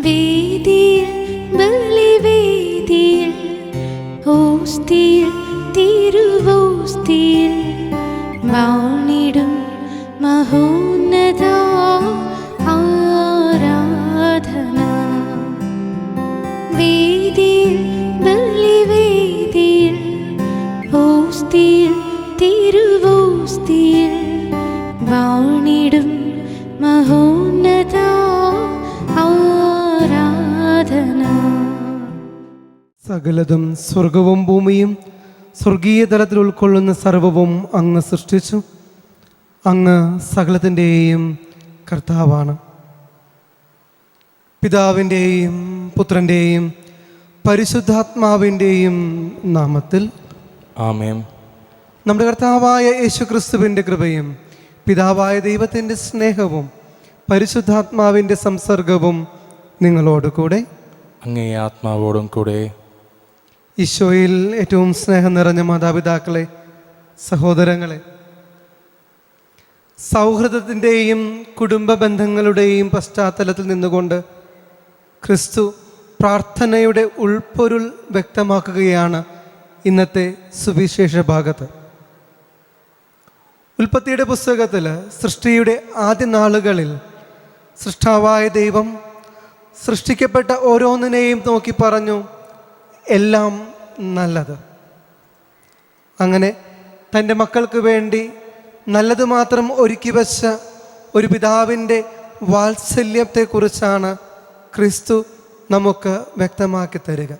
വേദിയിൽ ബലിവേദിയിൽ ഓസ്തിയിൽ തിരുവോസ്തിയിൽ വാണിടും മഹോന്നത ആരാധന. വേദിയിൽ ബലിവേദിയിൽ ഓസ്തിയിൽ തിരുവോസ്തിയിൽ വാണിടും മഹോന്നത ആരാധന. സകലതും സ്വർഗവും ഭൂമിയും സ്വർഗീയ തലത്തിൽ ഉൾക്കൊള്ളുന്ന സർവവും അങ്ങ് സൃഷ്ടിച്ചു. അങ്ങ് സകലത്തിൻ്റെയും കർത്താവാണ്. പിതാവിൻ്റെയും പുത്രൻ്റെയും പരിശുദ്ധാത്മാവിൻ്റെയും നാമത്തിൽ ആമേൻ. നമ്മുടെ കർത്താവായ യേശുക്രിസ്തുവിൻ്റെ കൃപയും പിതാവായ ദൈവത്തിൻ്റെ സ്നേഹവും പരിശുദ്ധാത്മാവിൻ്റെ സംസർഗവും നിങ്ങളോട് കൂടെ അങ്ങേ ആത്മാവോടും കൂടെ. ഈശോയിൽ ഏറ്റവും സ്നേഹം നിറഞ്ഞ മാതാപിതാക്കളെ, സഹോദരങ്ങളെ, സൗഹൃദത്തിൻ്റെയും കുടുംബ ബന്ധങ്ങളുടെയും പശ്ചാത്തലത്തിൽ നിന്നുകൊണ്ട് ക്രിസ്തു പ്രാർത്ഥനയുടെ ഉൾപ്പൊരുൾ വ്യക്തമാക്കുകയാണ് ഇന്നത്തെ സുവിശേഷ ഭാഗത്ത്. ഉൽപ്പത്തിയുടെ പുസ്തകത്തിൽ സൃഷ്ടിയുടെ ആദ്യ നാളുകളിൽ സൃഷ്ടാവായ ദൈവം സൃഷ്ടിക്കപ്പെട്ട ഓരോന്നിനെയും നോക്കി പറഞ്ഞു, എല്ലാം നല്ലത്. അങ്ങനെ തൻ്റെ മക്കൾക്ക് വേണ്ടി നല്ലത് മാത്രം ഒരുക്കി വച്ച ഒരു പിതാവിൻ്റെ വാത്സല്യത്തെക്കുറിച്ചാണ് ക്രിസ്തു നമുക്ക് വ്യക്തമാക്കി തരിക.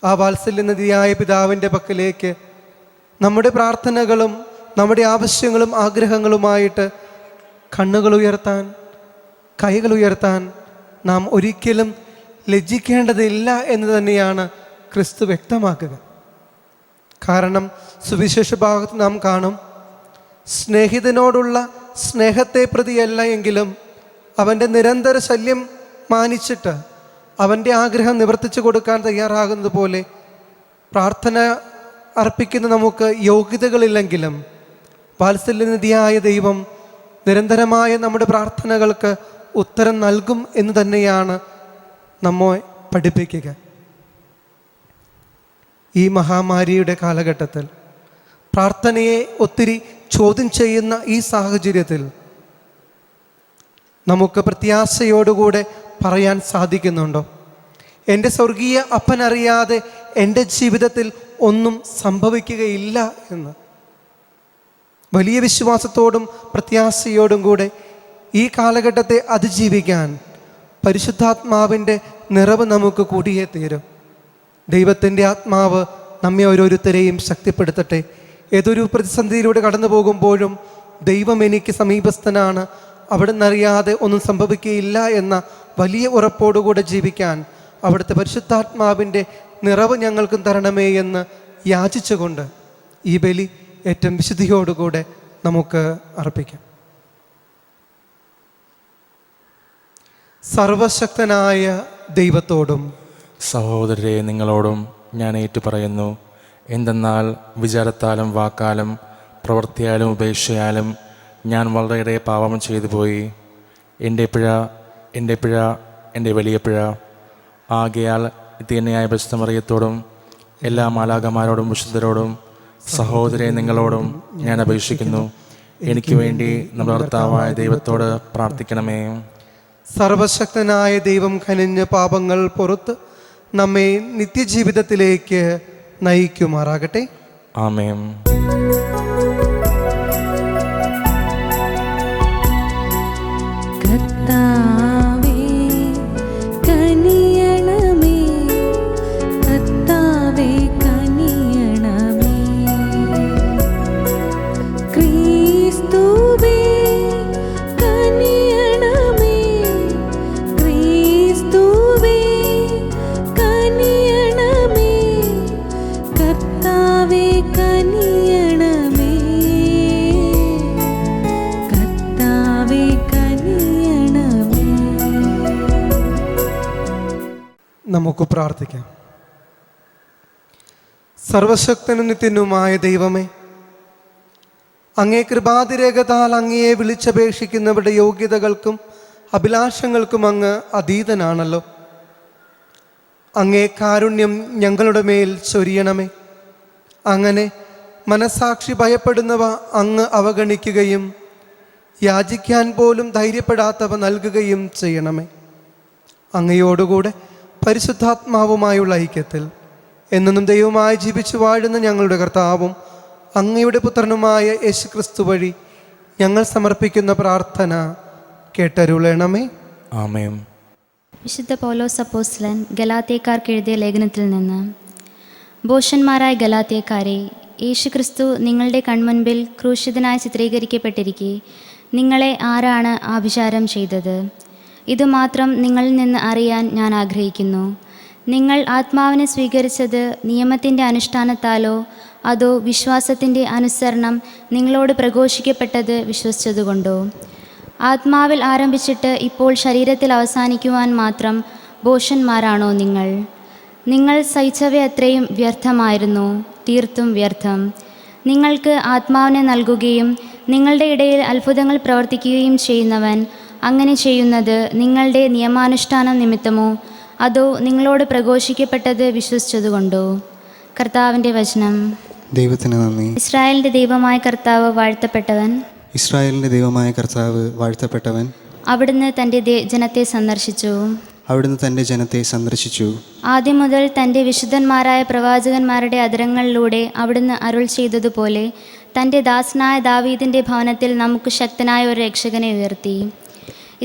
ആ വാത്സല്യനിധിയായ പിതാവിൻ്റെ പക്കലേക്ക് നമ്മുടെ പ്രാർത്ഥനകളും നമ്മുടെ ആവശ്യങ്ങളും ആഗ്രഹങ്ങളുമായിട്ട് കണ്ണുകൾ ഉയർത്താൻ, കൈകൾ ഉയർത്താൻ നാം ഒരിക്കലും ലജ്ജിക്കേണ്ടതില്ല എന്ന് തന്നെയാണ് ക്രിസ്തു വ്യക്തമാക്കുക. കാരണം സുവിശേഷ ഭാഗത്ത് നാം കാണും, സ്നേഹിതനോടുള്ള സ്നേഹത്തെ പ്രതിയല്ല എങ്കിലും അവൻ്റെ നിരന്തര ശല്യം മാനിച്ചിട്ട് അവൻ്റെ ആഗ്രഹം നിവർത്തിച്ചു കൊടുക്കാൻ തയ്യാറാകുന്നത് പോലെ പ്രാർത്ഥന അർപ്പിക്കുന്ന നമുക്ക് യോഗ്യതകളില്ലെങ്കിലും വാത്സല്യനിധിയായ ദൈവം നിരന്തരമായ നമ്മുടെ പ്രാർത്ഥനകൾക്ക് ഉത്തരം നൽകും എന്ന് തന്നെയാണ് നമ്മെ പഠിപ്പിക്കുക. ഈ മഹാമാരിയുടെ കാലഘട്ടത്തിൽ പ്രാർത്ഥനയെ ഒത്തിരി ചോദ്യം ചെയ്യുന്ന ഈ സാഹചര്യത്തിൽ നമുക്ക് പ്രത്യാശയോടുകൂടെ പറയാൻ സാധിക്കുന്നുണ്ടോ, എൻ്റെ സ്വർഗീയ അപ്പനറിയാതെ എൻ്റെ ജീവിതത്തിൽ ഒന്നും സംഭവിക്കുകയില്ല എന്ന്? വലിയ വിശ്വാസത്തോടും പ്രത്യാശയോടും കൂടെ ഈ കാലഘട്ടത്തെ അതിജീവിക്കാൻ പരിശുദ്ധാത്മാവിൻ്റെ നിറവ് നമുക്ക് കൂടിയേ തീരും. ദൈവത്തിൻ്റെ ആത്മാവ് നമ്മെ ഓരോരുത്തരെയും ശക്തിപ്പെടുത്തട്ടെ. ഏതൊരു പ്രതിസന്ധിയിലൂടെ കടന്നു പോകുമ്പോഴും ദൈവം എനിക്ക് സമീപസ്ഥനാണ്, അവിടെ നിന്നറിയാതെ ഒന്നും സംഭവിക്കുകയില്ല എന്ന വലിയ ഉറപ്പോടുകൂടെ ജീവിക്കാൻ അവിടുത്തെ പരിശുദ്ധാത്മാവിൻ്റെ നിറവ് ഞങ്ങൾക്കും തരണമേ എന്ന് യാചിച്ചുകൊണ്ട് ഈ ബലി ഏറ്റവും വിശുദ്ധിയോടുകൂടെ നമുക്ക് അർപ്പിക്കാം. സർവശക്തനായ ദൈവത്തോടും സഹോദരരെ നിങ്ങളോടും ഞാൻ ഏറ്റുപറയുന്നു. എന്തെന്നാൽ വിചാരത്താലും വാക്കാലും പ്രവൃത്തിയാലും ഉപേക്ഷയാലും ഞാൻ വളരെയേറെ പാപം ചെയ്തു പോയി. എൻ്റെ പിഴ എൻ്റെ വലിയ പിഴ. ആകയാൽ നിത്യന്യായ പരിശുദ്ധമറിയത്തോടും എല്ലാ മാലാഖമാരോടും വിശുദ്ധരോടും സഹോദരരെ നിങ്ങളോടും ഞാൻ അപേക്ഷിക്കുന്നു, എനിക്ക് വേണ്ടി നമ്മുടെ കർത്താവായ ദൈവത്തോട് പ്രാർത്ഥിക്കണമേ. സർവശക്തനായ ദൈവം കനിഞ്ഞ് പാപങ്ങൾ പുറത്ത് നമ്മെ നിത്യജീവിതത്തിലേക്ക് നയിക്കുമാറാകട്ടെ. ആമേൻ. നമുക്ക് പ്രാർത്ഥിക്കാം. സർവശക്തനും നിത്യനുമായ ദൈവമേ, അങ്ങേ കൃപാതിരേഖത്താൽ അങ്ങയെ വിളിച്ചപേക്ഷിക്കുന്നവരുടെ യോഗ്യതകൾക്കും അഭിലാഷങ്ങൾക്കും അങ്ങ് അതീതനാണല്ലോ. അങ്ങേ കാരുണ്യം ഞങ്ങളുടെ മേൽ ചൊരിയണമേ. അങ്ങനെ മനസാക്ഷി ഭയപ്പെടുന്നവ അങ്ങ് അവഗണിക്കുകയും യാചിക്കാൻ പോലും ധൈര്യപ്പെടാത്തവ നൽകുകയും ചെയ്യണമേ. അങ്ങയോടുകൂടെ പരിശുദ്ധാത്മാവുമായുള്ള ഐക്യത്തിൽ എന്നും ദൈവമായി ജീവിച്ചു വാഴുന്ന ഞങ്ങളുടെ കർത്താവും അങ്ങയുടെ പുത്രനുമായ യേശുക്രിസ്തു വഴി ഞങ്ങൾ സമർപ്പിക്കുന്ന പ്രാർത്ഥന കേട്ടരുളണമേ. ആമേൻ. വിശുദ്ധ പൗലോസ് അപ്പോസ്തലൻ ഗലാത്യക്കാർക്ക് എഴുതിയ ലേഖനത്തിൽ നിന്ന്: ഭോഷന്മാരായ ഗലാത്യക്കാരെ, യേശുക്രിസ്തു നിങ്ങളുടെ കൺമുൻപിൽ ക്രൂശിതനായി ചിത്രീകരിക്കപ്പെട്ടിരിക്കെ നിങ്ങളെ ആരാണ് ആഭിചാരം ചെയ്തത്? ഇതുമാത്രം നിങ്ങളിൽ നിന്ന് അറിയാൻ ഞാൻ ആഗ്രഹിക്കുന്നു. നിങ്ങൾ ആത്മാവിനെ സ്വീകരിച്ചത് നിയമത്തിൻ്റെ അനുഷ്ഠാനത്താലോ അതോ വിശ്വാസത്തിൻ്റെ അനുസരണം നിങ്ങളോട് പ്രഘോഷിക്കപ്പെട്ടത് വിശ്വസിച്ചതുകൊണ്ടോ? ആത്മാവിൽ ആരംഭിച്ചിട്ട് ഇപ്പോൾ ശരീരത്തിൽ അവസാനിക്കുവാൻ മാത്രം ഭോഷന്മാരാണോ നിങ്ങൾ? നിങ്ങൾ സഹിച്ചവയത്രയും വ്യർത്ഥമായിരുന്നു, തീർത്തും വ്യർത്ഥം. നിങ്ങൾക്ക് ആത്മാവിനെ നൽകുകയും നിങ്ങളുടെ ഇടയിൽ അത്ഭുതങ്ങൾ പ്രവർത്തിക്കുകയും ചെയ്യുന്നവൻ അങ്ങനെ ചെയ്യുന്നത് നിങ്ങളുടെ നിയമാനുഷ്ഠാനം നിമിത്തമോ അതോ നിങ്ങളോട് പ്രഘോഷിക്കപ്പെട്ടത് വിശ്വസിച്ചതുകൊണ്ടോ? കർത്താവിൻ്റെ വചനം. ദൈവത്തിന് നന്ദി. ഇസ്രായേലിൻ്റെ ദൈവമായ കർത്താവ് വാഴ്ത്തപ്പെട്ടവൻ. ഇസ്രായേലിൻ്റെ ദൈവമായ കർത്താവ് വാഴ്ത്തപ്പെട്ടവൻ. അവിടുന്ന് തൻ്റെ ജനത്തെ സന്ദർശിച്ചു. അവിടുന്ന് തൻ്റെ ജനത്തെ സന്ദർശിച്ചു. ആദ്യം മുതൽ തൻ്റെ വിശുദ്ധന്മാരായ പ്രവാചകന്മാരുടെ അധരങ്ങളിലൂടെ അവിടുന്ന് അരുൾ ചെയ്തതുപോലെ തൻ്റെ ദാസനായ ദാവീദിൻ്റെ ഭവനത്തിൽ നമുക്ക് ശക്തനായ ഒരു രക്ഷകനെ ഉയർത്തി.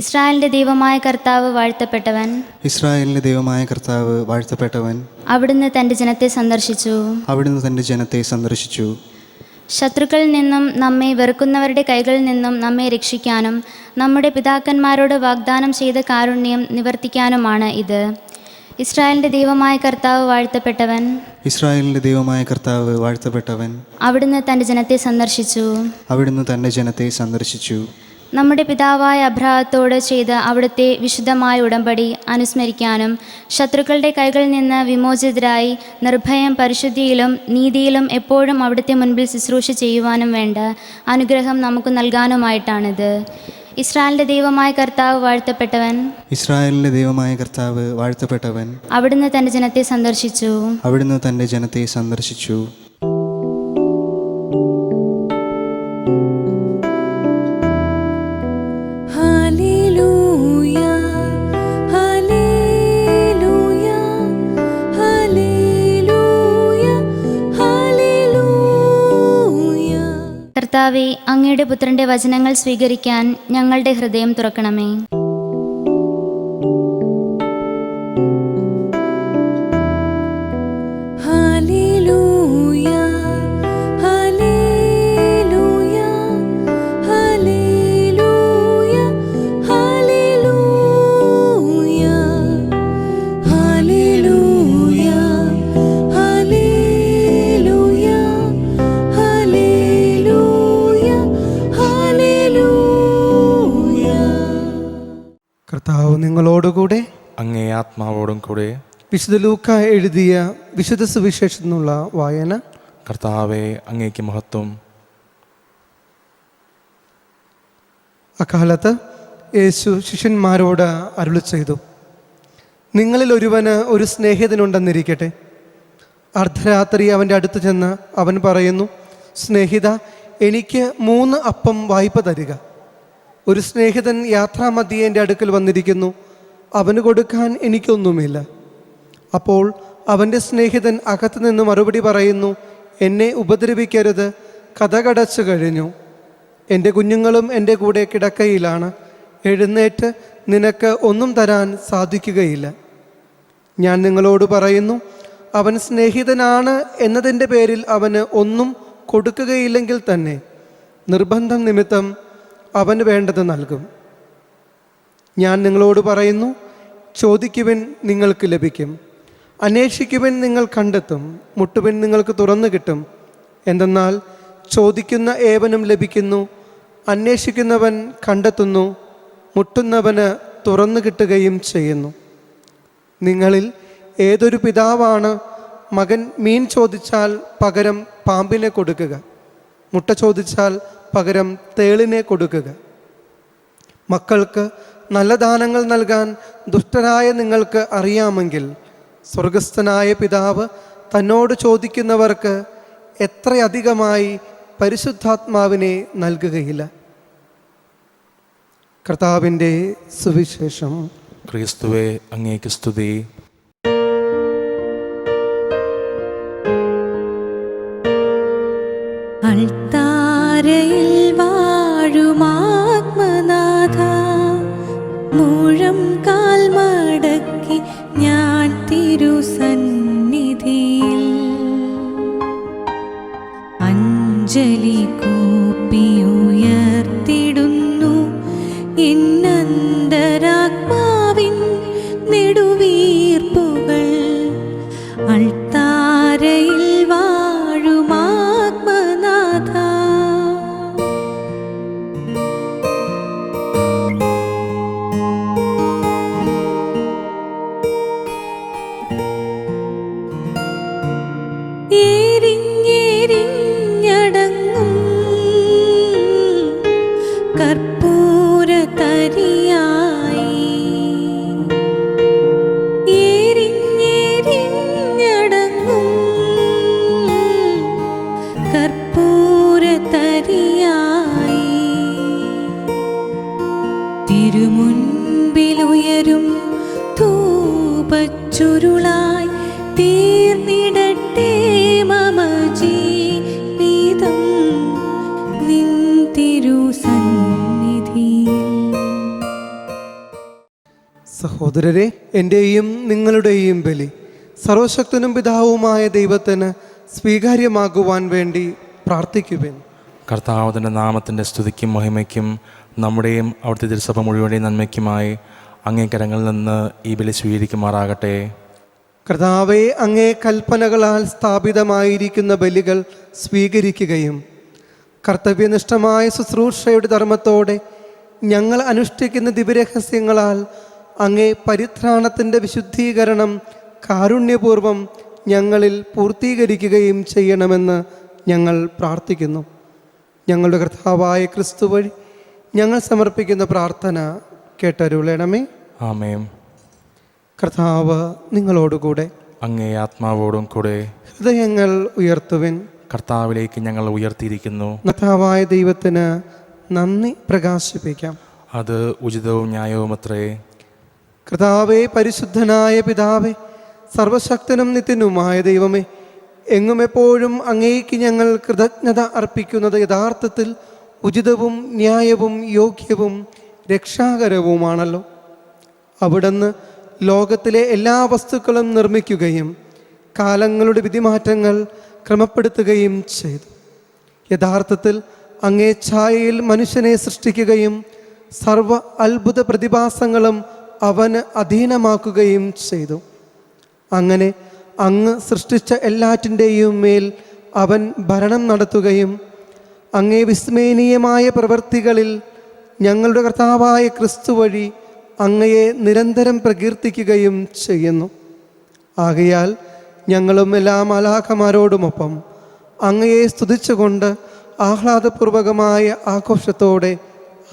ഇസ്രായേലിൻ്റെ ദൈവമായ കർത്താവ് വാഴ്ത്തപ്പെട്ടവൻ. ഇസ്രായേലിൻ്റെ ദൈവമായ കർത്താവ് വാഴ്ത്തപ്പെട്ടവൻ. അവിടുന്ന് തൻ്റെ ജനത്തെ സന്ദർശിച്ചു. അവിടുന്ന് തൻ്റെ ജനത്തെ സന്ദർശിച്ചു. ശത്രുക്കളിൽ നിന്നും നമ്മെ വെറുക്കുന്നവരുടെ കൈകളിൽ നിന്നും നമ്മെ രക്ഷിക്കാനും നമ്മുടെ പിതാക്കന്മാരോട് വാഗ്ദാനം ചെയ്ത കാരുണ്യം നിവർത്തിക്കാനുമാണ് ഇത്. ഇസ്രായേലിൻ്റെ ദൈവമായ കർത്താവ് വാഴ്ത്തപ്പെട്ടവൻ. ഇസ്രായേലിൻ്റെ ദൈവമായ കർത്താവ് വാഴ്ത്തപ്പെട്ടവൻ. അവിടുന്ന് തൻ്റെ ജനത്തെ സന്ദർശിച്ചു. അവിടുന്ന് തൻ്റെ ജനത്തെ സന്ദർശിച്ചു. നമ്മുടെ പിതാവായ അബ്രാഹത്തോട് ചെയ്ത അവിടുത്തെ വിശുദ്ധമായ ഉടമ്പടി അനുസ്മരിക്കാനും ശത്രുക്കളുടെ കൈകളിൽ നിന്ന് വിമോചിതരായി നിർഭയം പരിശുദ്ധിയിലും നീതിയിലും എപ്പോഴും അവിടുത്തെ മുൻപിൽ ശുശ്രൂഷ ചെയ്യുവാനും വേണ്ട അനുഗ്രഹം നമുക്ക് നൽകാനുമായിട്ടാണിത്. ഇസ്രായേലിൻ്റെ ദൈവമായ കർത്താവ് വാഴ്ത്തപ്പെട്ടവൻ. ഇസ്രായേലിൻ്റെ ദൈവമായ കർത്താവ് വാഴ്ത്തപ്പെട്ടവൻ. അവിടുന്ന് തൻ്റെ ജനത്തെ സന്ദർശിച്ചു. അവിടുന്ന് തൻ്റെ ജനത്തെ സന്ദർശിച്ചു. കർത്താവേ, അങ്ങയുടെ പുത്രൻ്റെ വചനങ്ങൾ സ്വീകരിക്കാൻ ഞങ്ങളുടെ ഹൃദയം തുറക്കണമേ. കർത്താവ് നിങ്ങളോടുകൂടെ അങ്ങേ ആത്മാവോടും കൂടെ. വിശുദ്ധ ലൂക്ക എഴുതിയ വിശുദ്ധ സുവിശേഷത്തിൽ നിന്നുള്ള വായന. കർത്താവേ, അങ്ങേക്ക് മഹത്വം. അക്കാലത്ത് യേശു ശിഷ്യന്മാരോട് അരുളി ചെയ്തു: നിങ്ങളിൽ ഒരുവന് ഒരു സ്നേഹിതനുണ്ടെന്നിരിക്കട്ടെ. അർദ്ധരാത്രി അവൻ്റെ അടുത്ത് ചെന്ന് അവൻ പറയുന്നു: സ്നേഹിത, എനിക്ക് 3 അപ്പം വായ്പ തരിക. ഒരു സ്നേഹിതൻ യാത്രാമധ്യേ എൻ്റെ അടുക്കൽ വന്നിരിക്കുന്നു, അവന് കൊടുക്കാൻ എനിക്കൊന്നുമില്ല. അപ്പോൾ അവൻ്റെ സ്നേഹിതൻ അകത്തു നിന്ന് മറുപടി പറയുന്നു: എന്നെ ഉപദ്രവിക്കരുത്, കതകടച്ചു കഴിഞ്ഞു. എൻ്റെ കുഞ്ഞുങ്ങളും എൻ്റെ കൂടെ കിടക്കയിലാണ്. എഴുന്നേറ്റ് നിനക്ക് ഒന്നും തരാൻ സാധിക്കുകയില്ല. ഞാൻ നിങ്ങളോട് പറയുന്നു, അവൻ സ്നേഹിതനാണ് എന്നതിൻ്റെ പേരിൽ അവന് ഒന്നും കൊടുക്കുകയില്ലെങ്കിൽ തന്നെ നിർബന്ധം നിമിത്തം അവന് വേണ്ടത് നൽകും. ഞാൻ നിങ്ങളോട് പറയുന്നു, ചോദിക്കുവിൻ, നിങ്ങൾക്ക് ലഭിക്കും. അന്വേഷിക്കുവിൻ, നിങ്ങൾ കണ്ടെത്തും. മുട്ടുവിൻ, നിങ്ങൾക്ക് തുറന്നു കിട്ടും. എന്തെന്നാൽ ചോദിക്കുന്ന ഏവനും ലഭിക്കുന്നു, അന്വേഷിക്കുന്നവൻ കണ്ടെത്തുന്നു, മുട്ടുന്നവന് തുറന്നു കിട്ടുകയും ചെയ്യുന്നു. നിങ്ങളിൽ ഏതൊരു പിതാവാണ് മകൻ മീൻ ചോദിച്ചാൽ പകരം പാമ്പിനെ കൊടുക്കുക? മുട്ട ചോദിച്ചാൽ പകരം തേളിനെ കൊടുക്കുക? മക്കൾക്ക് നല്ല ദാനങ്ങൾ നൽകാൻ ദുഷ്ടരായ നിങ്ങൾക്ക് അറിയാമെങ്കിൽ സ്വർഗസ്ഥനായ പിതാവ് തന്നോട് ചോദിക്കുന്നവർക്ക് എത്രയധികമായി പരിശുദ്ധാത്മാവിനെ നൽകുകയില്ല. കർത്താവിൻ്റെ സുവിശേഷം. ക്രിസ്തുവേ, അങ്ങേക്ക് സ്തുതി. അൾത്താരയിൽ വാഴുമാത്മനാഥ, മുഴം കാൽ മടക്കി ഞാൻ തിരുസന്നിധിയിൽ അഞ്ജലി കൂപ്പിയുയർത്തിടുന്നു എന്നന്തരാത്മാവിൻ നെടുവീർപ്പുകൾ. അൾത്താരയിൽ വാഴുമാത്മനാഥ, എരിഞ്ഞെരിഞ്ഞടങ്ങും കർപ്പൂരതരിയായി, എരിഞ്ഞെരിഞ്ഞടങ്ങും കർപ്പൂരതരിയായി, തിരുമുൻപിലുയരും ധൂപച്ചുരുളായി തീർന്നിടട്ടെ മമ ജീവിതം നിൻ തിരുസന്നിധിയിൽ. സഹോദരരെ, എൻ്റെയും നിങ്ങളുടെയും ബലി സർവശക്തനും പിതാവുമായ ദൈവത്തിന് സ്വീകാര്യമാകുവാൻ വേണ്ടി പ്രാർത്ഥിക്കുവിൻ. കർത്താവിൻ്റെ നാമത്തിൻ്റെ സ്തുതിക്കും മഹിമയ്ക്കും നമ്മുടെയും അവിടുത്തെ തിരുസഭ മുഴുവൻ്റെയും നന്മയ്ക്കുമായി അങ്ങേ കരങ്ങളിൽ നിന്ന് ഈ ബലി സ്വീകരിക്കുമാറാകട്ടെ. കർത്താവെ, അങ്ങേ കൽപ്പനകളാൽ സ്ഥാപിതമായിരിക്കുന്ന ബലികൾ സ്വീകരിക്കുകയും കർത്തവ്യനിഷ്ഠമായ ശുശ്രൂഷയുടെ ധർമ്മത്തോടെ ഞങ്ങൾ അനുഷ്ഠിക്കുന്ന ദിവ്യരഹസ്യങ്ങളാൽ അങ്ങേ പരിത്രാണത്തിൻ്റെ വിശുദ്ധീകരണം കാരുണ്യപൂർവം ഞങ്ങളിൽ പൂർത്തീകരിക്കുകയും ചെയ്യണമെന്ന് ഞങ്ങൾ പ്രാർത്ഥിക്കുന്നു. ഞങ്ങളുടെ കർത്താവായ ക്രിസ്തു വഴി ഞങ്ങൾ സമർപ്പിക്കുന്ന പ്രാർത്ഥന കേട്ടരുളണമേ. ആമേൻ. കർത്താവ് നിങ്ങളോടുകൂടെ, അങ്ങേ ആത്മാവോടും കൂടെ. ഹൃദയങ്ങൾ ഉയർത്തുവിൻ. കർത്താവിലേക്ക് ഞങ്ങൾ ഉയർത്തിയിരിക്കുന്നു. കർത്താവായ ദൈവത്തിന് നന്ദി പ്രകാശിപ്പിക്കാം. അത് ഉചിതവും ന്യായവുമത്രേ. കർത്താവേ, പരിശുദ്ധനായ പിതാവേ, സർവശക്തനും നിത്യനുമായ ദൈവമേ, എങ്ങും എപ്പോഴും അങ്ങേക്ക് ഞങ്ങൾ കൃതജ്ഞത അർപ്പിക്കുന്നത് യഥാർത്ഥത്തിൽ ഉചിതവും ന്യായവും യോഗ്യവും രക്ഷാകരവുമാണല്ലോ. അവിടുന്ന് ലോകത്തിലെ എല്ലാ വസ്തുക്കളും നിർമ്മിക്കുകയും കാലങ്ങളുടെ വിധിമാറ്റങ്ങൾ ക്രമപ്പെടുത്തുകയും ചെയ്തു. യഥാർത്ഥത്തിൽ അങ്ങേ ഛായയിൽ മനുഷ്യനെ സൃഷ്ടിക്കുകയും സർവ അത്ഭുത പ്രതിഭാസങ്ങളും അവന് അധീനമാക്കുകയും ചെയ്തു. അങ്ങനെ അങ്ങ് സൃഷ്ടിച്ച എല്ലാറ്റിൻ്റെയും മേൽ അവൻ ഭരണം നടത്തുകയും അങ്ങേ വിസ്മയനീയമായ പ്രവൃത്തികളിൽ ഞങ്ങളുടെ കർത്താവായ ക്രിസ്തു വഴി അങ്ങയെ നിരന്തരം പ്രകീർത്തിക്കുകയും ചെയ്യുന്നു. ആകയാൽ ഞങ്ങളും എല്ലാ മാലാഖമാരോടുമൊപ്പം അങ്ങയെ സ്തുതിച്ചുകൊണ്ട് ആഹ്ലാദപൂർവകമായ ആഘോഷത്തോടെ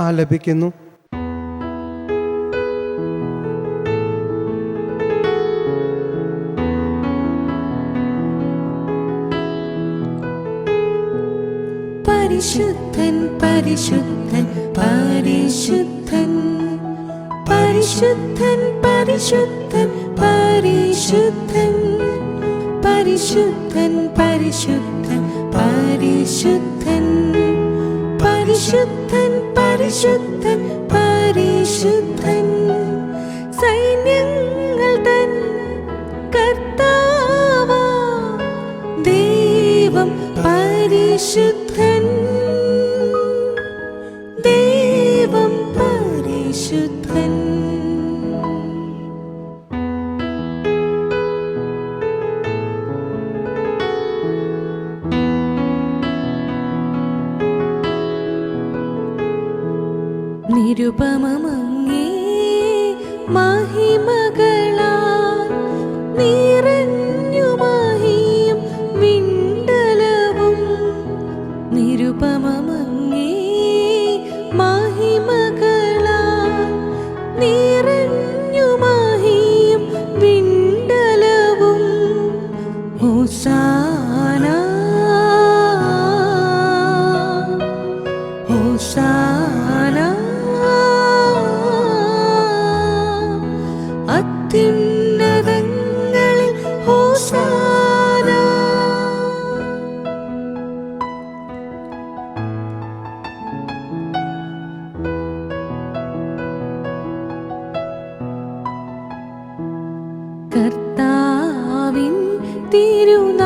ആലപിക്കുന്നു. പരിശുദ്ധൻ പരിശുദ്ധൻ പരിശുദ്ധൻ പരിശുദ്ധൻ പരിശുദ്ധൻ പരിശുദ്ധൻ പരിശുദ്ധൻ പരിശുദ്ധൻ പരിശുദ്ധൻ പരിശുദ്ധൻ പരിശുദ്ധൻ പരിശുദ്ധൻ സൈന്യങ്ങൾ തൻ കർത്താവാ ദൈവം പരിശുദ്ധൻ ദൈവം പരിശുദ്ധൻ. നിരുപമമങ്ങേ മഹിമകളാൽ നിറഞ്ഞു മഹിയും വിണ്ടലവും നിരുപമമങ്ങേ മഹിമകളാൽ അത്യുന്നതങ്ങളിൽ ഹോസാന. കർത്താവിൻ തിരുനാമത്തിൽ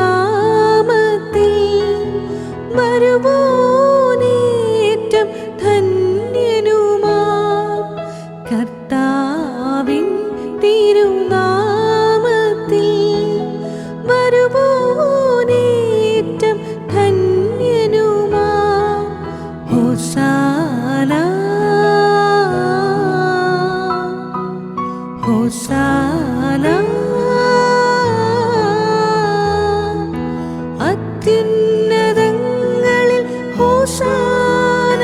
വരുവോനേറ്റം ധന്യനുമാം. കർത്താവിൻ തിരുനാമത്തിൽ വരുവോനേറ്റം ധന്യനുമാം. ഹോസാന ഹോസാന. അത്യുന്നതങ്ങളിൽ ഹോസാന.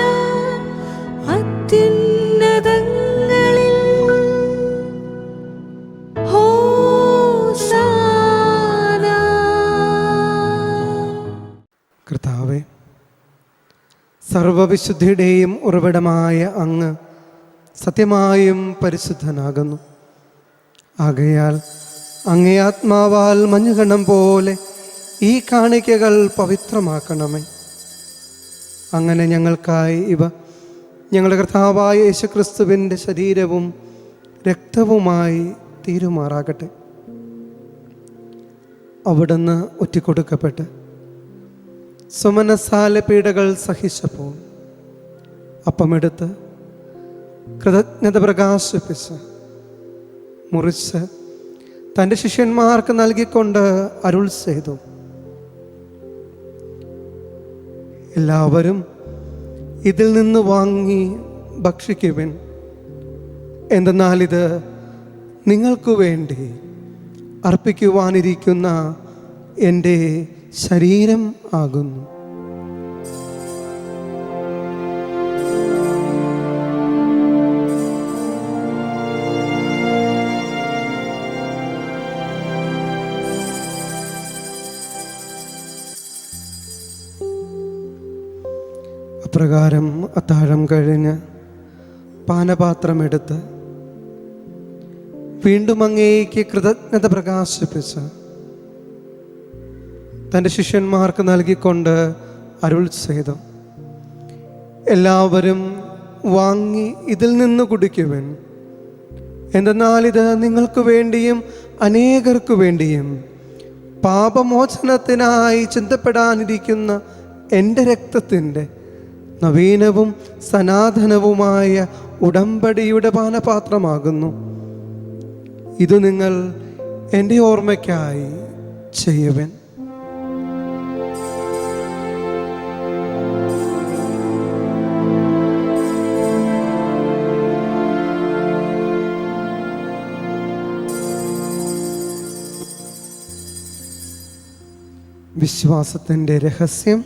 അത്യുന്നതങ്ങളിൽ ഹോസാന. കർത്താവേ, സർവവിശുദ്ധിയുടെയും ഉറവിടമായ അങ്ങ് സത്യമായും പരിശുദ്ധനാകുന്നു. ആകയാൽ അങ്ങേ ആത്മാവാൽ മഞ്ഞുകണം പോലെ ഈ കാണിക്കകൾ പവിത്രമാക്കണമേ. അങ്ങനെ ഞങ്ങൾക്കായി ഇവ ഞങ്ങളുടെ കർത്താവായ യേശുക്രിസ്തുവിൻ്റെ ശരീരവും രക്തവുമായി തീരുമാറാകട്ടെ. അവിടുന്ന് ഒറ്റിക്കൊടുക്കപ്പെട്ട് സുമനസാലെ പീഡകൾ സഹിച്ചപ്പോൾ അപ്പമെടുത്ത് കൃതജ്ഞത പ്രകാശിപ്പിച്ച് മുറിച്ച് തൻ്റെ ശിഷ്യന്മാർക്ക് നൽകിക്കൊണ്ട് അരുൾ ചെയ്തു, എല്ലാവരും ഇതിൽ നിന്ന് വാങ്ങി ഭക്ഷിക്കുവിൻ. എന്തെന്നാൽ ഇത് നിങ്ങൾക്കു വേണ്ടി അർപ്പിക്കുവാനിരിക്കുന്ന എൻ്റെ ശരീരം ആകുന്നു. അപ്രകാരം അത്താഴം കഴിഞ്ഞ് പാനപാത്രമെടുത്ത് വീണ്ടും അങ്ങേക്ക് കൃതജ്ഞത പ്രകാശിപ്പിച്ച് തൻ്റെ ശിഷ്യന്മാർക്ക് നൽകിക്കൊണ്ട് അരുൾ ചെയ്തു, എല്ലാവരും വാങ്ങി ഇതിൽ നിന്ന് കുടിക്കുവിൻ. എന്തെന്നാൽ ഇത് നിങ്ങൾക്ക് വേണ്ടിയും അനേകർക്കു വേണ്ടിയും പാപമോചനത്തിനായി ചിന്തപ്പെടാനിരിക്കുന്ന എൻ്റെ രക്തത്തിൻ്റെ നവീനവും സനാതനവുമായ ഉടമ്പടിയുടെ പാനപാത്രമാകുന്നു. ഇത് നിങ്ങൾ എൻ്റെ ഓർമ്മയ്ക്കായി ചെയ്യുവൻ. വിശ്വാസത്തിൻ്റെ രഹസ്യം.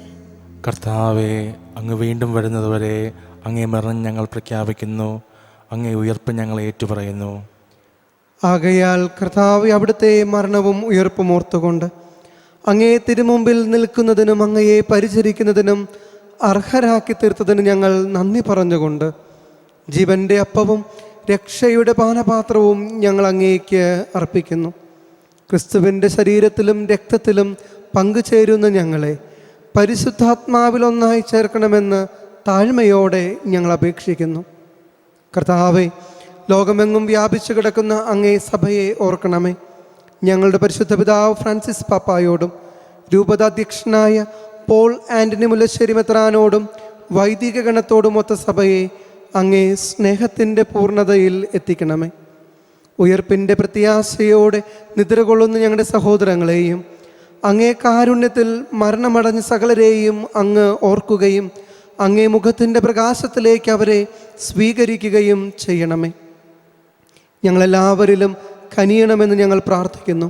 കർത്താവെ, അങ്ങ് വീണ്ടും വരുന്നതുവരെ അങ്ങേ മരണം ഞങ്ങൾ പ്രഖ്യാപിക്കുന്നു, അങ്ങേ ഉയർപ്പ് ഞങ്ങൾ ഏറ്റുപറയുന്നു. ആകയാൽ കർത്താവ് അവിടുത്തെ മരണവും ഉയർപ്പും ഓർത്തുകൊണ്ട് അങ്ങേ തിരുമുമ്പിൽ നിൽക്കുന്നതിനും അങ്ങയെ പരിചരിക്കുന്നതിനും അർഹരാക്കി തീർത്തതിന് ഞങ്ങൾ നന്ദി പറഞ്ഞുകൊണ്ട് ജീവൻ്റെ അപ്പവും രക്ഷയുടെ പാനപാത്രവും ഞങ്ങൾ അങ്ങേക്ക് അർപ്പിക്കുന്നു. ക്രിസ്തുവിൻ്റെ ശരീരത്തിലും രക്തത്തിലും പങ്കുചേരുന്ന ഞങ്ങളെ പരിശുദ്ധാത്മാവിലൊന്നായി ചേർക്കണമെന്ന് താഴ്മയോടെ ഞങ്ങൾ അപേക്ഷിക്കുന്നു. കർത്താവെ, ലോകമെങ്ങും വ്യാപിച്ചു കിടക്കുന്ന അങ്ങേ സഭയെ ഓർക്കണമേ. ഞങ്ങളുടെ പരിശുദ്ധ പിതാവ് ഫ്രാൻസിസ് പാപ്പായോടും രൂപതാധ്യക്ഷനായ പോൾ ആൻ്റണി മുല്ലശ്ശേരി മെത്രാനോടും വൈദിക ഗണത്തോടുമൊത്ത സഭയെ അങ്ങേ സ്നേഹത്തിൻ്റെ പൂർണ്ണതയിൽ എത്തിക്കണമേ. ഉയർപ്പിൻ്റെ പ്രത്യാശയോടെ നിദ്രകൊള്ളുന്ന ഞങ്ങളുടെ സഹോദരങ്ങളെയും അങ്ങേ കാരുണ്യത്തിൽ മരണമടഞ്ഞ സകലരെയും അങ്ങ് ഓർക്കുകയും അങ്ങേ മുഖത്തിൻ്റെ പ്രകാശത്തിലേക്ക് അവരെ സ്വീകരിക്കുകയും ചെയ്യണമേ. ഞങ്ങളെല്ലാവരിലും കനിയണമെന്ന് ഞങ്ങൾ പ്രാർത്ഥിക്കുന്നു.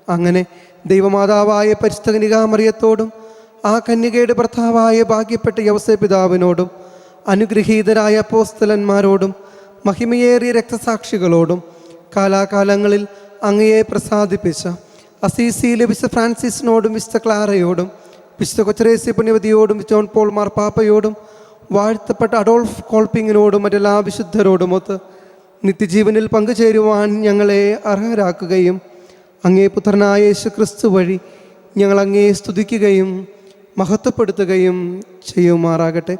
അങ്ങനെ ദൈവമാതാവായ പരിശുദ്ധ കന്യകാമറിയത്തോടും ആ കന്യകയുടെ ഭർത്താവായ ഭാഗ്യപ്പെട്ട യൗസേപ്പ് പിതാവിനോടും അനുഗ്രഹീതരായ അപ്പോസ്തലന്മാരോടും മഹിമയേറിയ രക്തസാക്ഷികളോടും കാലാകാലങ്ങളിൽ അങ്ങയെ പ്രസാദിപ്പിച്ച അസീസിയിലെ വിശുദ്ധ ഫ്രാൻസിസിനോടും വിശുദ്ധ ക്ലാരയോടും വിശുദ്ധ കൊച്ചറേസ്യ പുണ്യവതിയോടും ജോൺ പോൾ മാർപ്പാപ്പയോടും വാഴ്ത്തപ്പെട്ട അഡോൾഫ് കോൾപ്പിങ്ങിനോടും മറ്റെല്ലാ വിശുദ്ധരോടുമൊത്ത് നിത്യജീവനിൽ പങ്കുചേരുവാൻ ഞങ്ങളെ അർഹരാക്കുകയും അങ്ങേ പുത്രനായ യേശു ക്രിസ്തു വഴി ഞങ്ങൾ അങ്ങേ സ്തുതിക്കുകയും മഹത്വപ്പെടുത്തുകയും ചെയ്യുമാറാകട്ടെ.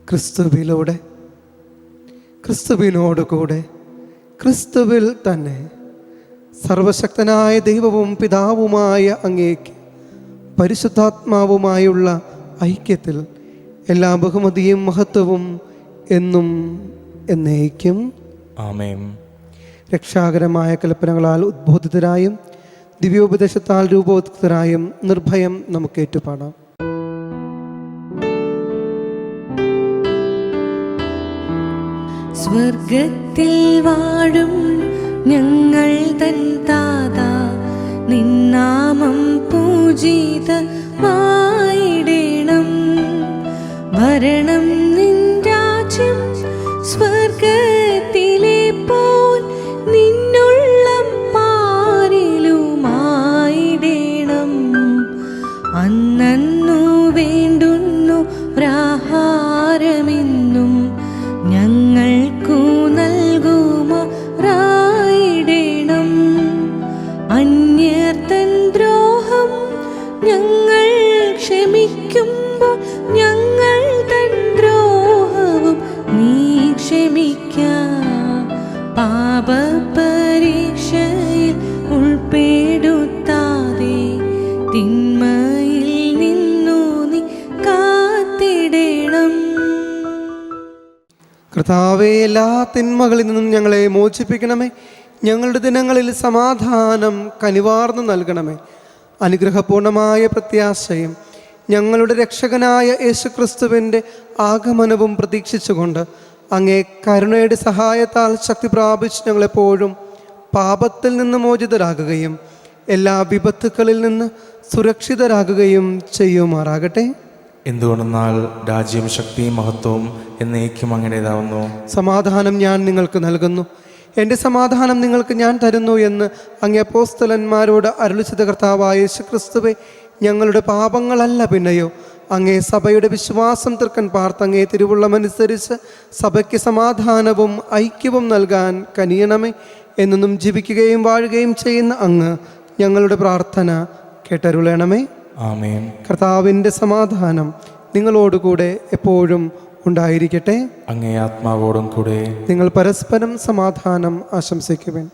ക്രിസ്തുവിലൂടെ, ക്രിസ്തുവിനോടുകൂടെ, ക്രിസ്തുവിൽ തന്നെ സർവശക്തനായ ദൈവവും പിതാവുമായ അങ്ങേക്ക് പരിശുദ്ധാത്മാവുമായുള്ള ഐക്യത്തിൽ എല്ലാ ബഹുമതിയും മഹത്വവും എന്നും എന്നേക്കും ആമേൻ. രക്ഷാകരമായ കൽപ്പനകളാൽ ഉദ്ബോധിതരായും ദിവ്യോപദേശത്താൽ രൂപോദ്ധിതരായും നിർഭയം നമുക്ക് ഏറ്റുപാടാം. സ്വർഗത്തിൽ വാഴും ഞങ്ങൾ തൻ താതാ, നിന്നാമം പൂജിതമായിടേണം. ഭരണം നിൻ രാജ്യം സ്വർഗത്തിലെ പോൽ നിന്നുള്ളം പാരിലുമായിടേണം. അന്നു വേണ്ടുന്നു ആഹാരമെന്നും ഞങ്ങൾക്കു നൽകുമാറായിടേണം. അന്യർ തൻ ദ്രോഹം ഞങ്ങൾ ക്ഷമിക്കുമ്പോൾ ഞങ്ങൾ തൻ ദ്രോഹവും നീ ക്ഷമിക്ക. പാപപരീക്ഷയിൽ ഉൾപ്പെടുത്താതെ തിന്മയിൽ നിന്നു നീ കാത്തിടണം. കർത്താവേ, എല്ലാ തിന്മകളിൽ നിന്നും ഞങ്ങളെ മോചിപ്പിക്കണമേ. ഞങ്ങളുടെ ദിനങ്ങളിൽ സമാധാനം കനിവാർന്നു നൽകണമേ. അനുഗ്രഹപൂർണമായ പ്രത്യാശയും ഞങ്ങളുടെ രക്ഷകനായ യേശുക്രിസ്തുവിൻ്റെ ആഗമനവും പ്രതീക്ഷിച്ചുകൊണ്ട് അങ്ങേ കരുണയുടെ സഹായത്താൽ ശക്തി പ്രാപിച്ച് ഞങ്ങളെപ്പോഴും പാപത്തിൽ നിന്ന് മോചിതരാകുകയും എല്ലാ വിപത്തുക്കളിൽ നിന്ന് സുരക്ഷിതരാകുകയും ചെയ്യുമാറാകട്ടെ. എന്തുകൊണ്ടെന്നാൽ രാജ്യവും ശക്തിയും മഹത്വവും എന്നേക്കും അങ്ങടേതാവുന്നു. സമാധാനം ഞാൻ നിങ്ങൾക്ക് നൽകുന്നു, എൻ്റെ സമാധാനം നിങ്ങൾക്ക് ഞാൻ തരുന്നു എന്ന് അങ്ങേ അപ്പോസ്തലന്മാരോട് അരുളിച്ചെയ്ത കർത്താവായ യേശുക്രിസ്തുവേ, ഞങ്ങളുടെ പാപങ്ങളല്ല പിന്നെയോ അങ്ങേ സഭയുടെ വിശ്വാസം തീർക്കാൻ പാർത്ത് അങ്ങേ തിരുവുള്ളമനുസരിച്ച് സഭയ്ക്ക് സമാധാനവും ഐക്യവും നൽകാൻ കനിയണമേ. എന്നും ജീവിക്കുകയും വാഴുകയും ചെയ്യുന്ന അങ്ങ് ഞങ്ങളുടെ പ്രാർത്ഥന കേട്ടരുളണമേ. ആമേൻ. കർത്താവിൻ്റെ സമാധാനം നിങ്ങളോടുകൂടെ എപ്പോഴും ഉണ്ടായിരിക്കട്ടെ. അങ്ങേ ആത്മാവോടും കൂടെ. നിങ്ങൾ പരസ്പരം സമാധാനം ആശംസിക്കുവിൻ.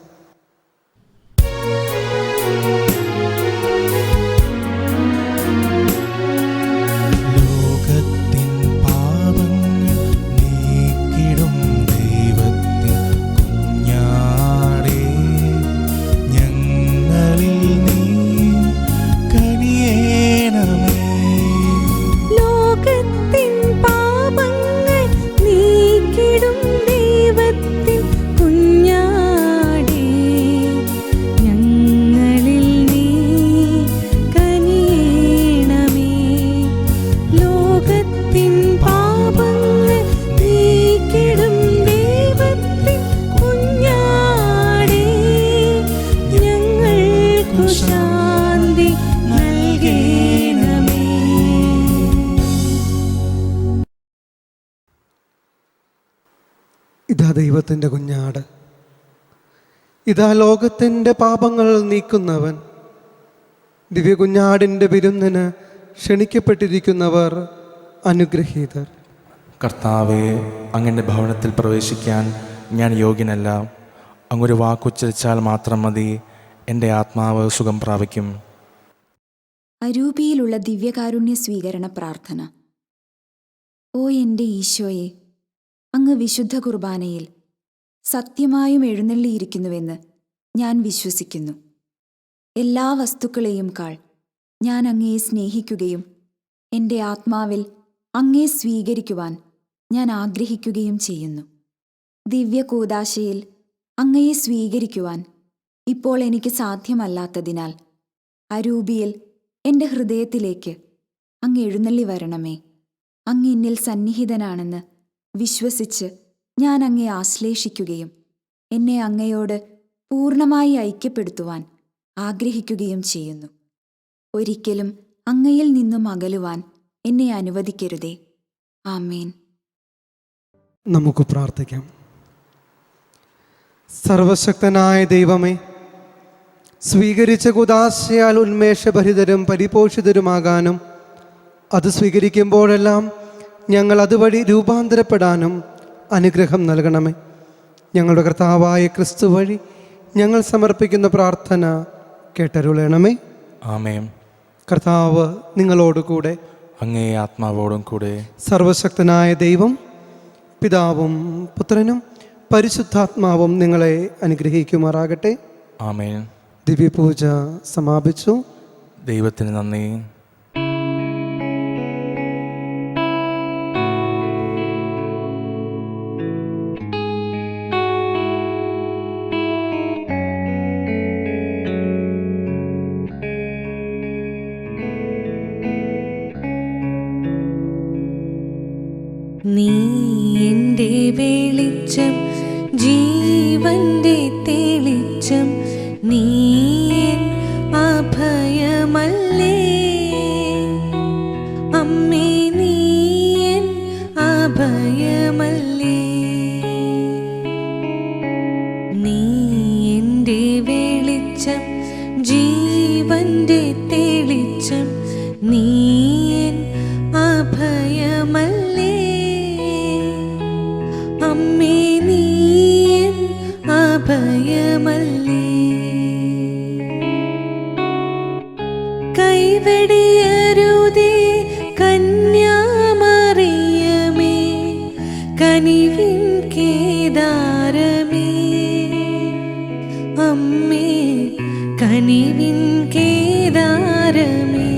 ലോകത്തിൻ പാപങ്ങൾ നീക്കിടും ദൈവത്തിൻ കുഞ്ഞാടേ, ഞങ്ങളിൽ നീ കനിയേണമേ. ലോകത്തിൻ പാപങ്ങൾ നീക്കിടും ദൈവത്തിൻ കുഞ്ഞാടേ, ഞങ്ങളിൽ നീ കനിയേണമേ. ലോകത്തിൻ പാപങ്ങൾ നീക്കിടും ദൈവത്തിൻ കുഞ്ഞാടേ, ഞങ്ങൾക്കു ശാന്തി നൽകേണമേ. ഇതാ ദൈവത്തിൻ്റെ കുഞ്ഞാട്, ഇതാ ലോകത്തിൻ്റെ പാപങ്ങൾ നീക്കുന്നവൻ. ദിവ്യ കുഞ്ഞാടിൻ്റെ വിരുന്നിന് ക്ഷണിക്കപ്പെട്ടിരിക്കുന്നവർ അനുഗ്രഹീതർ. കർത്താവെ, അങ്ങയുടെ ഭവനത്തിൽ പ്രവേശിക്കാൻ ഞാൻ യോഗ്യനല്ല. അങ്ങൊരു വാക്കുച്ചരിച്ചാൽ മാത്രം മതി, എൻ്റെ ആത്മാവ് സുഖം പ്രാപിക്കും. അരൂപിയിലുള്ള ദിവ്യകാരുണ്യ സ്വീകരണ പ്രാർത്ഥന. ഓ എൻ്റെ ഈശോയെ, അങ്ങ് വിശുദ്ധ കുർബാനയിൽ സത്യമായും എഴുന്നള്ളിയിരിക്കുന്നുവെന്ന് ഞാൻ വിശ്വസിക്കുന്നു. എല്ലാ വസ്തുക്കളെയും കാൾ ഞാൻ അങ്ങയെ സ്നേഹിക്കുകയും എൻ്റെ ആത്മാവിൽ അങ്ങയെ സ്വീകരിക്കുവാൻ ഞാൻ ആഗ്രഹിക്കുകയും ചെയ്യുന്നു. ദിവ്യ കൂദാശയിൽ അങ്ങയെ സ്വീകരിക്കുവാൻ ഇപ്പോൾ എനിക്ക് സാധ്യമല്ലാത്തതിനാൽ അരൂപിയിൽ എൻ്റെ ഹൃദയത്തിലേക്ക് അങ്ങ് എഴുന്നള്ളി വരണമേ. അങ്ങ് എന്നിൽ സന്നിഹിതനാണെന്ന് വിശ്വസിച്ച് ഞാൻ അങ്ങയെ ആശ്ലേഷിക്കുകയും എന്നെ അങ്ങയോട് പൂർണ്ണമായി ഐക്യപ്പെടുത്തുവാൻ ആഗ്രഹിക്കുകയും ചെയ്യുന്നു. ഒരിക്കലും അങ്ങയിൽ നിന്നും അകലുവാൻ എന്നെ അനുവദിക്കരുതേ. ആമേൻ. നമുക്ക് പ്രാർത്ഥിക്കാം. സർവശക്തനായ ദൈവമേ, സ്വീകരിച്ച കുദാശയാൽ ഉന്മേഷഭരിതരും പരിപോഷിതരുമാകാനും അത് സ്വീകരിക്കുമ്പോഴെല്ലാം ഞങ്ങൾ അതുവഴി രൂപാന്തരപ്പെടാനും അനുഗ്രഹം നൽകണമേ. ഞങ്ങളുടെ കർത്താവായ ക്രിസ്തു വഴി ഞങ്ങൾ സമർപ്പിക്കുന്ന പ്രാർത്ഥന കേട്ടരുളണമേ. ആമേൻ. കർത്താവ് നിങ്ങളോടുകൂടെ, അങ്ങേ ആത്മാവോടും കൂടെ. സർവശക്തനായ ദൈവം പിതാവും പുത്രനും പരിശുദ്ധാത്മാവും നിങ്ങളെ അനുഗ്രഹിക്കുമാറാകട്ടെ. ആമേൻ. ദിവ്യപൂജ സമാപിച്ചു. ദൈവത്തിന് നന്ദി. നീ എൻ്റെ വെളിച്ചം, ജീവന്റെ തെളിച്ചം, നീ എൻ അഭയമല്ലേ അമ്മേ, നീ എൻ അഭയമല്ലേ. നീ എൻ്റെ വെളിച്ചം, ജീവന്റെ തെളിച്ചം, നീ എൻ അഭയമല്ലേ അമ്മേ, നീ എൻ അഭയമല്ലേ. കൈവെടിയരുതേ കന്യാമറിയമേ, കനിവിൻ കേദാരമേ അമ്മേ, കനിവിൻ കേദാരമേ.